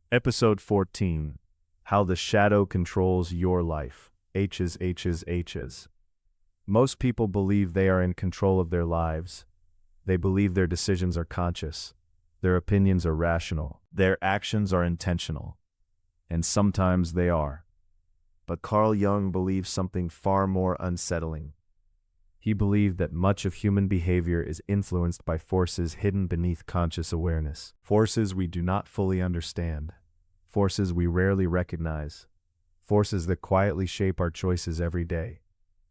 Episode 14. How the Shadow Controls Your Life. H's. Most people believe they are in control of their lives. They believe their decisions are conscious. Their opinions are rational. Their actions are intentional. And sometimes they are. But Carl Jung believes something far more unsettling. He believed that much of human behavior is influenced by forces hidden beneath conscious awareness. Forces we do not fully understand. Forces we rarely recognize. Forces that quietly shape our choices every day.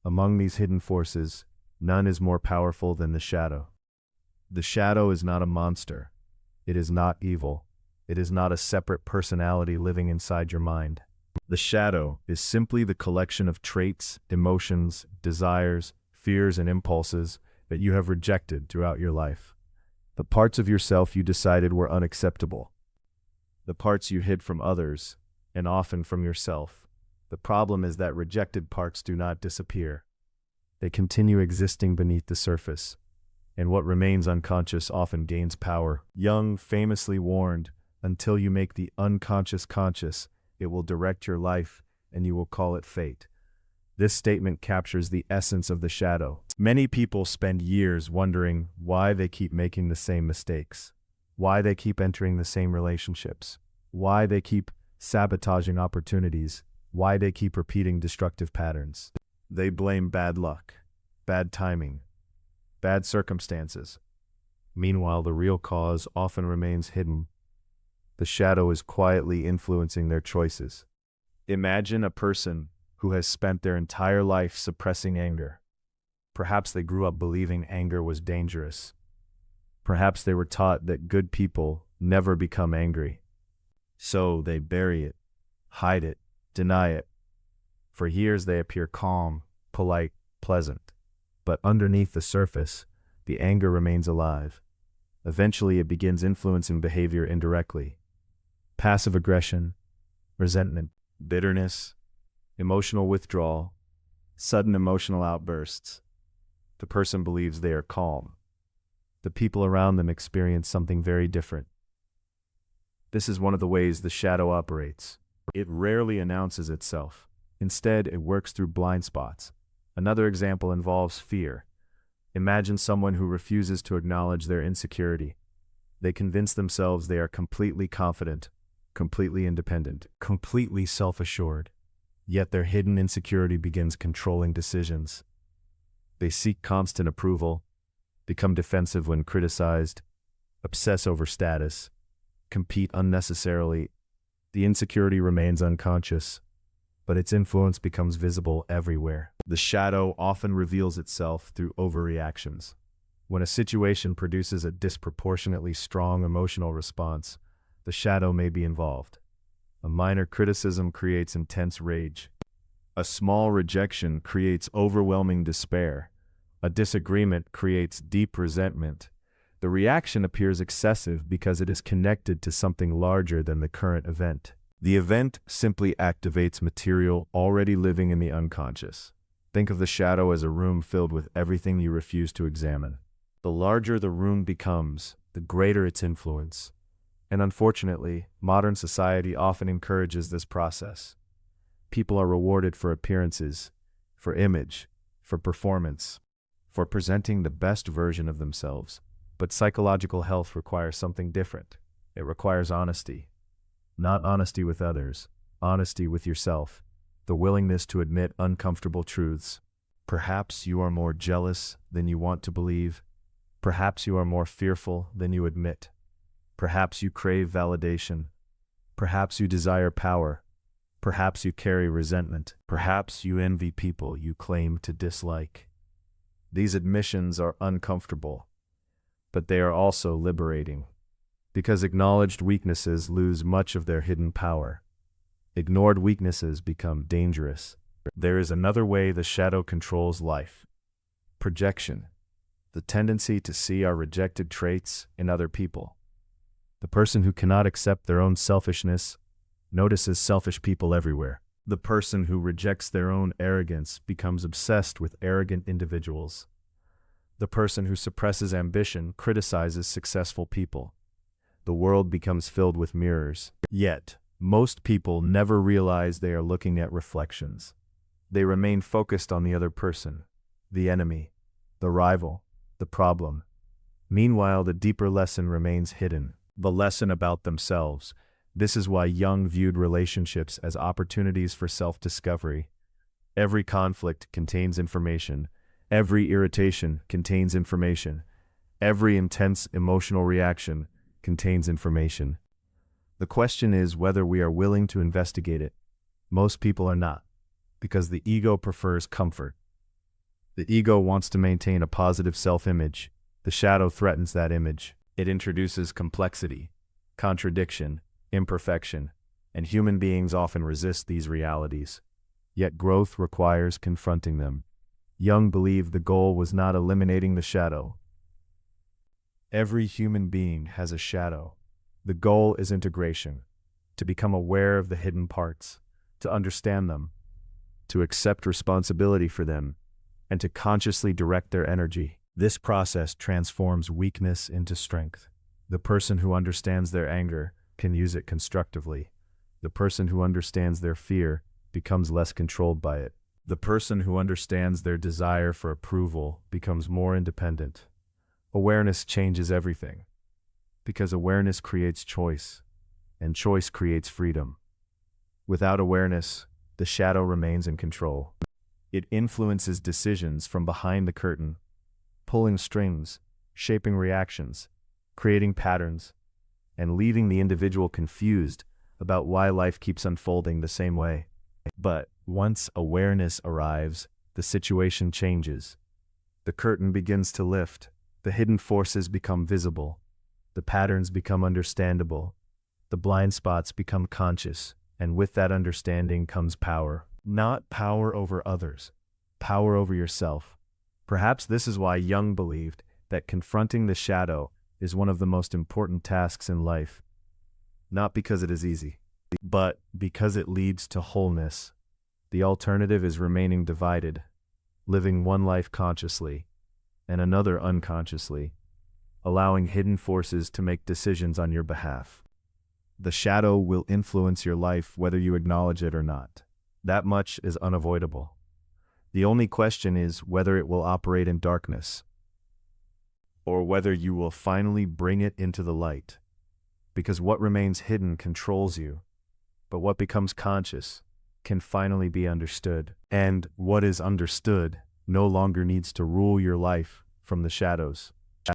Among these hidden forces, none is more powerful than the shadow. The shadow is not a monster. It is not evil. It is not a separate personality living inside your mind. The shadow is simply the collection of traits, emotions, desires, fears, and impulses that you have rejected throughout your life. The parts of yourself you decided were unacceptable. The parts you hid from others, and often from yourself. The problem is that rejected parts do not disappear. They continue existing beneath the surface, and what remains unconscious often gains power. Jung famously warned, "Until you make the unconscious conscious, it will direct your life, and you will call it fate." This statement captures the essence of the shadow. Many people spend years wondering why they keep making the same mistakes, why they keep entering the same relationships, why they keep sabotaging opportunities, why they keep repeating destructive patterns. They blame bad luck, bad timing, bad circumstances. Meanwhile, the real cause often remains hidden. The shadow is quietly influencing their choices. Imagine a person who has spent their entire life suppressing anger. Perhaps they grew up believing anger was dangerous. Perhaps they were taught that good people never become angry. So they bury it, hide it, deny it. For years they appear calm, polite, pleasant. But underneath the surface, the anger remains alive. Eventually it begins influencing behavior indirectly. Passive aggression, resentment, bitterness, emotional withdrawal, sudden emotional outbursts. The person believes they are calm. The people around them experience something very different. This is one of the ways the shadow operates. It rarely announces itself. Instead, it works through blind spots. Another example involves fear. Imagine someone who refuses to acknowledge their insecurity. They convince themselves they are completely confident, completely independent, completely self-assured. Yet their hidden insecurity begins controlling decisions. They seek constant approval, become defensive when criticized, obsess over status, compete unnecessarily. The insecurity remains unconscious, but its influence becomes visible everywhere. The shadow often reveals itself through overreactions. When a situation produces a disproportionately strong emotional response, the shadow may be involved. A minor criticism creates intense rage. A small rejection creates overwhelming despair. A disagreement creates deep resentment. The reaction appears excessive because it is connected to something larger than the current event. The event simply activates material already living in the unconscious. Think of the shadow as a room filled with everything you refuse to examine. The larger the room becomes, the greater its influence. And unfortunately, modern society often encourages this process. People are rewarded for appearances, for image, for performance, for presenting the best version of themselves. But psychological health requires something different. It requires honesty. Not honesty with others, honesty with yourself. The willingness to admit uncomfortable truths. Perhaps you are more jealous than you want to believe. Perhaps you are more fearful than you admit. Perhaps you crave validation. Perhaps you desire power. Perhaps you carry resentment. Perhaps you envy people you claim to dislike. These admissions are uncomfortable, but they are also liberating, because acknowledged weaknesses lose much of their hidden power. Ignored weaknesses become dangerous. There is another way the shadow controls life. Projection, the tendency to see our rejected traits in other people. The person who cannot accept their own selfishness notices selfish people everywhere. The person who rejects their own arrogance becomes obsessed with arrogant individuals. The person who suppresses ambition criticizes successful people. The world becomes filled with mirrors. Yet, most people never realize they are looking at reflections. They remain focused on the other person, the enemy, the rival, the problem. Meanwhile, the deeper lesson remains hidden, the lesson about themselves. This is why Jung viewed relationships as opportunities for self-discovery. Every conflict contains information. Every irritation contains information. Every intense emotional reaction contains information. The question is whether we are willing to investigate it. Most people are not, because the ego prefers comfort. The ego wants to maintain a positive self-image. The shadow threatens that image. It introduces complexity, contradiction, imperfection, and human beings often resist these realities. Yet growth requires confronting them. Jung believed the goal was not eliminating the shadow. Every human being has a shadow. The goal is integration, to become aware of the hidden parts, to understand them, to accept responsibility for them, and to consciously direct their energy. This process transforms weakness into strength. The person who understands their anger can use it constructively. The person who understands their fear becomes less controlled by it. The person who understands their desire for approval becomes more independent. Awareness changes everything, because awareness creates choice, and choice creates freedom. Without awareness, the shadow remains in control. It influences decisions from behind the curtain, pulling strings, shaping reactions, creating patterns, and leaving the individual confused about why life keeps unfolding the same way. But once awareness arrives, the situation changes. The curtain begins to lift, the hidden forces become visible, the patterns become understandable, the blind spots become conscious, and with that understanding comes power. Not power over others, power over yourself. Perhaps this is why Jung believed that confronting the shadow is one of the most important tasks in life. Not because it is easy, but because it leads to wholeness. The alternative is remaining divided, living one life consciously and another unconsciously, allowing hidden forces to make decisions on your behalf. The shadow will influence your life whether you acknowledge it or not. That much is unavoidable. The only question is whether it will operate in darkness, or whether you will finally bring it into the light. Because what remains hidden controls you, but what becomes conscious can finally be understood. And what is understood no longer needs to rule your life from the shadows.